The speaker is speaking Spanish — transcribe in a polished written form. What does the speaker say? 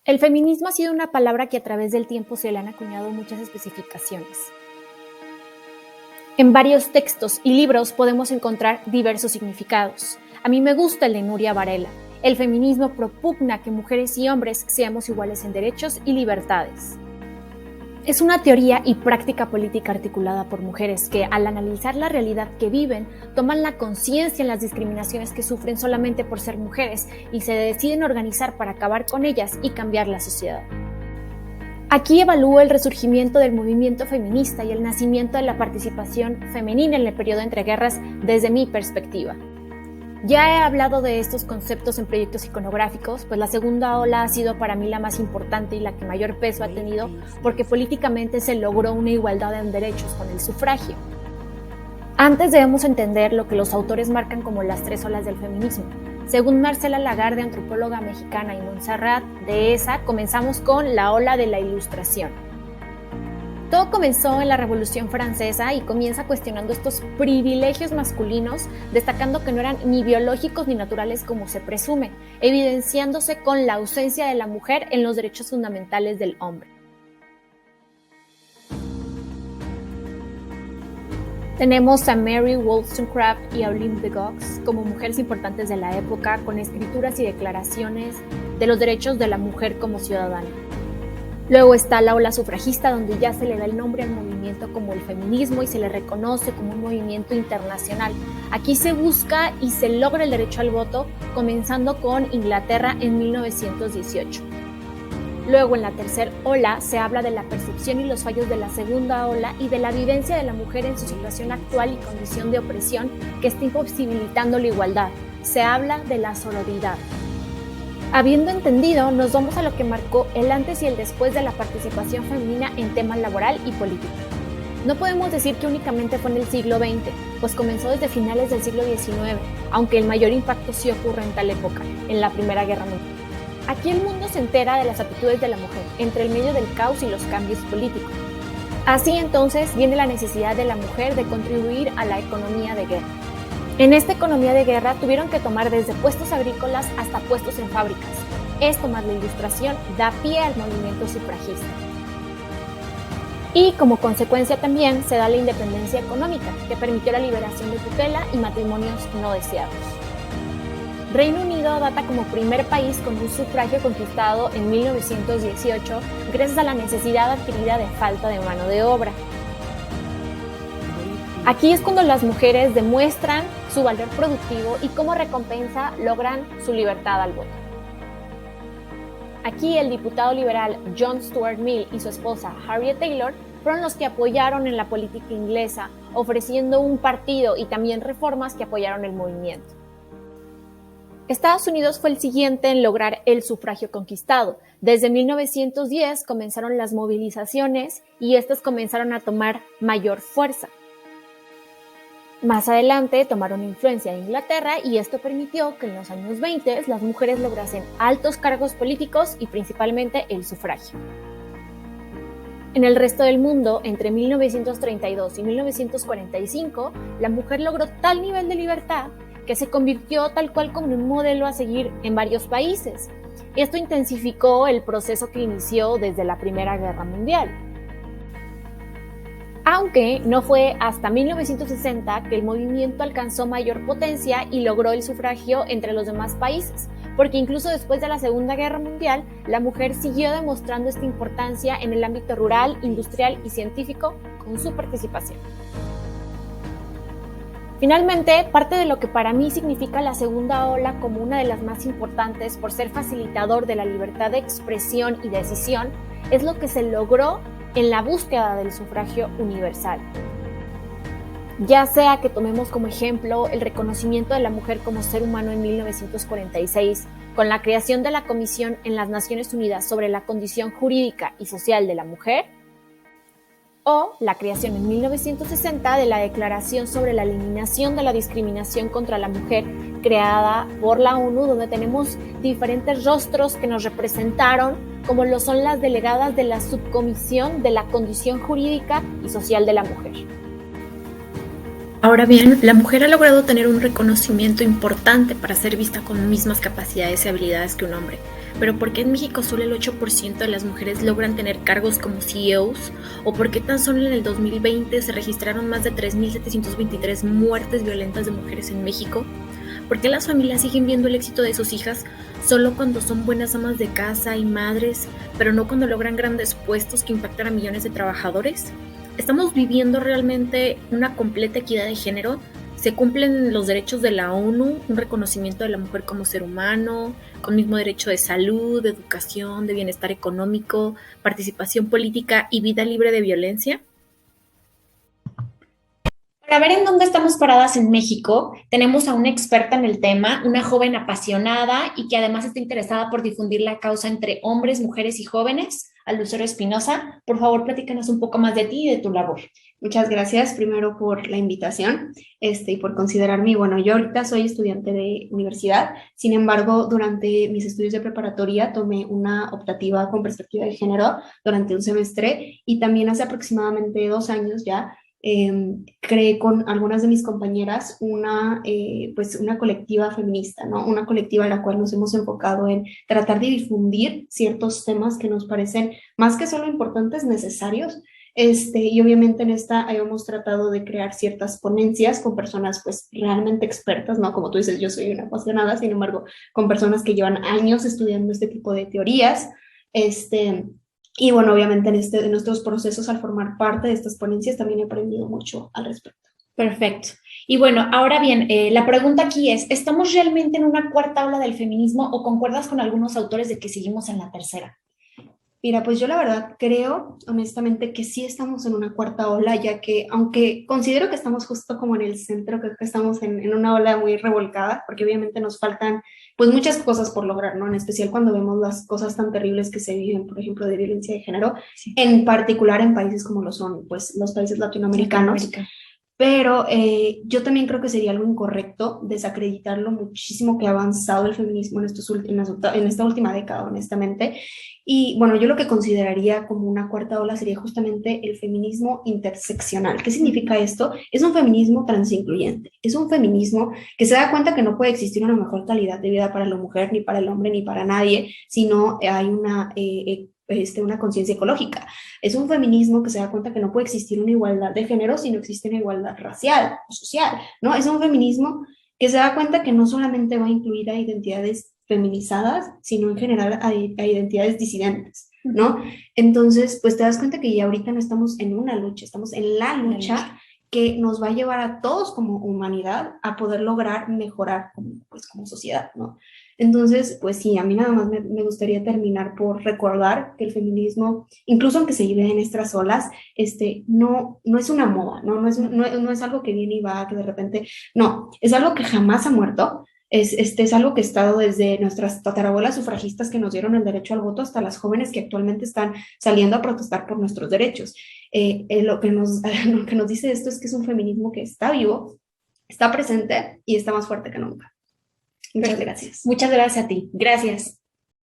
El feminismo ha sido una palabra que a través del tiempo se le han acuñado muchas especificaciones. En varios textos y libros podemos encontrar diversos significados. A mí me gusta el de Nuria Varela. El feminismo propugna que mujeres y hombres seamos iguales en derechos y libertades. Es una teoría y práctica política articulada por mujeres que, al analizar la realidad que viven, toman la conciencia en las discriminaciones que sufren solamente por ser mujeres y se deciden organizar para acabar con ellas y cambiar la sociedad. Aquí evalúo el resurgimiento del movimiento feminista y el nacimiento de la participación femenina en el periodo entre guerras desde mi perspectiva. Ya he hablado de estos conceptos en proyectos iconográficos, pues la segunda ola ha sido para mí la más importante y la que mayor peso ha tenido porque políticamente se logró una igualdad en derechos con el sufragio. Antes debemos entender lo que los autores marcan como las tres olas del feminismo. Según Marcela Lagarde, antropóloga mexicana, y Montserrat Dehesa, comenzamos con la ola de la Ilustración. Todo comenzó en la Revolución Francesa y comienza cuestionando estos privilegios masculinos, destacando que no eran ni biológicos ni naturales como se presume, evidenciándose con la ausencia de la mujer en los derechos fundamentales del hombre. Tenemos a Mary Wollstonecraft y a Olympe de Gouges como mujeres importantes de la época, con escrituras y declaraciones de los derechos de la mujer como ciudadana. Luego está la ola sufragista, donde ya se le da el nombre al movimiento como el feminismo y se le reconoce como un movimiento internacional. Aquí se busca y se logra el derecho al voto, comenzando con Inglaterra en 1918. Luego, en la tercera ola, se habla de la percepción y los fallos de la segunda ola y de la vivencia de la mujer en su situación actual y condición de opresión que está imposibilitando la igualdad. Se habla de la sororidad. Habiendo entendido, nos vamos a lo que marcó el antes y el después de la participación femenina en temas laboral y político. No podemos decir que únicamente fue en el siglo XX, pues comenzó desde finales del siglo XIX, aunque el mayor impacto sí ocurre en tal época, en la Primera Guerra Mundial. Aquí el mundo se entera de las actitudes de la mujer, entre el medio del caos y los cambios políticos. Así entonces viene la necesidad de la mujer de contribuir a la economía de guerra. En esta economía de guerra tuvieron que tomar desde puestos agrícolas hasta puestos en fábricas. Esto más la Ilustración da pie al movimiento sufragista. Y como consecuencia también se da la independencia económica, que permitió la liberación de tutela y matrimonios no deseados. Reino Unido data como primer país con un sufragio conquistado en 1918 gracias a la necesidad adquirida de falta de mano de obra. Aquí es cuando las mujeres demuestran su valor productivo y como recompensa logran su libertad al voto. Aquí el diputado liberal John Stuart Mill y su esposa Harriet Taylor fueron los que apoyaron en la política inglesa, ofreciendo un partido y también reformas que apoyaron el movimiento. Estados Unidos fue el siguiente en lograr el sufragio conquistado. Desde 1910 comenzaron las movilizaciones y estas comenzaron a tomar mayor fuerza. Más adelante tomaron influencia de Inglaterra y esto permitió que en los años 20 las mujeres lograsen altos cargos políticos y principalmente el sufragio. En el resto del mundo, entre 1932 y 1945, la mujer logró tal nivel de libertad que se convirtió tal cual como en un modelo a seguir en varios países. Esto intensificó el proceso que inició desde la Primera Guerra Mundial. Aunque no fue hasta 1960 que el movimiento alcanzó mayor potencia y logró el sufragio entre los demás países, porque incluso después de la Segunda Guerra Mundial, la mujer siguió demostrando esta importancia en el ámbito rural, industrial y científico con su participación. Finalmente, parte de lo que para mí significa la segunda ola como una de las más importantes por ser facilitador de la libertad de expresión y decisión es lo que se logró en la búsqueda del sufragio universal. Ya sea que tomemos como ejemplo el reconocimiento de la mujer como ser humano en 1946, con la creación de la Comisión en las Naciones Unidas sobre la condición jurídica y social de la mujer, o la creación en 1960 de la Declaración sobre la Eliminación de la Discriminación contra la Mujer, creada por la ONU, donde tenemos diferentes rostros que nos representaron, como lo son las delegadas de la Subcomisión de la Condición Jurídica y Social de la Mujer. Ahora bien, la mujer ha logrado tener un reconocimiento importante para ser vista con mismas capacidades y habilidades que un hombre. pero ¿por qué en México solo el 8% de las mujeres logran tener cargos como CEOs? ¿O por qué tan solo en el 2020 se registraron más de 3.723 muertes violentas de mujeres en México? ¿Por qué las familias siguen viendo el éxito de sus hijas solo cuando son buenas amas de casa y madres, pero no cuando logran grandes puestos que impactan a millones de trabajadores? ¿Estamos viviendo realmente una completa equidad de género? ¿Se cumplen los derechos de la ONU, un reconocimiento de la mujer como ser humano, con mismo derecho de salud, de educación, de bienestar económico, participación política y vida libre de violencia? Para ver en dónde estamos paradas en México, tenemos a una experta en el tema, una joven apasionada y que además está interesada por difundir la causa entre hombres, mujeres y jóvenes. A Lucero Espinosa, por favor, platícanos un poco más de ti y de tu labor. Muchas gracias primero por la invitación y por considerarme. Bueno, yo ahorita soy estudiante de universidad, sin embargo, durante mis estudios de preparatoria tomé una optativa con perspectiva de género durante un semestre y también hace aproximadamente 2 años ya creé con algunas de mis compañeras pues una colectiva feminista, ¿no? Una colectiva en la cual nos hemos enfocado en tratar de difundir ciertos temas que nos parecen más que solo importantes, necesarios. Y obviamente en esta hemos tratado de crear ciertas ponencias con personas pues realmente expertas, ¿no? Como tú dices, yo soy una apasionada, sin embargo, con personas que llevan años estudiando este tipo de teorías, y bueno, obviamente en nuestros procesos al formar parte de estas ponencias también he aprendido mucho al respecto. Perfecto. Y bueno, ahora bien, la pregunta aquí es, ¿estamos realmente en una cuarta ola del feminismo o concuerdas con algunos autores de que seguimos en la tercera? Mira, pues yo la verdad creo, honestamente, que sí estamos en una cuarta ola, ya que aunque considero que estamos justo como en el centro, creo que estamos en una ola muy revolcada, porque obviamente nos faltan pues muchas cosas por lograr, ¿no? En especial cuando vemos las cosas tan terribles que se viven, por ejemplo, de violencia de género, sí, en particular en países como lo son pues los países latinoamericanos. Pero yo también creo que sería algo incorrecto desacreditar lo muchísimo que ha avanzado el feminismo en esta última década, honestamente. Y bueno, yo lo que consideraría como una cuarta ola sería justamente el feminismo interseccional. ¿Qué significa esto? Es un feminismo transincluyente. Es un feminismo que se da cuenta que no puede existir una mejor calidad de vida para la mujer, ni para el hombre, ni para nadie, sino hay una conciencia ecológica. Es un feminismo que se da cuenta que no puede existir una igualdad de género si no existe una igualdad racial o social, ¿no? Es un feminismo que se da cuenta que no solamente va a incluir a identidades feminizadas, sino en general a identidades disidentes, ¿no? Entonces, pues te das cuenta que ya ahorita no estamos en una lucha, estamos en la lucha que nos va a llevar a todos como humanidad a poder lograr mejorar como sociedad, ¿no? Entonces, pues sí, a mí nada más me gustaría terminar por recordar que el feminismo, incluso aunque se vive en estas olas, no es una moda, no es algo que viene y va, que de repente, no, es algo que jamás ha muerto. Es algo que ha estado desde nuestras tatarabuelas sufragistas que nos dieron el derecho al voto hasta las jóvenes que actualmente están saliendo a protestar por nuestros derechos. Lo que nos dice esto es que es un feminismo que está vivo, está presente y está más fuerte que nunca. Muchas gracias. Muchas gracias a ti. Gracias.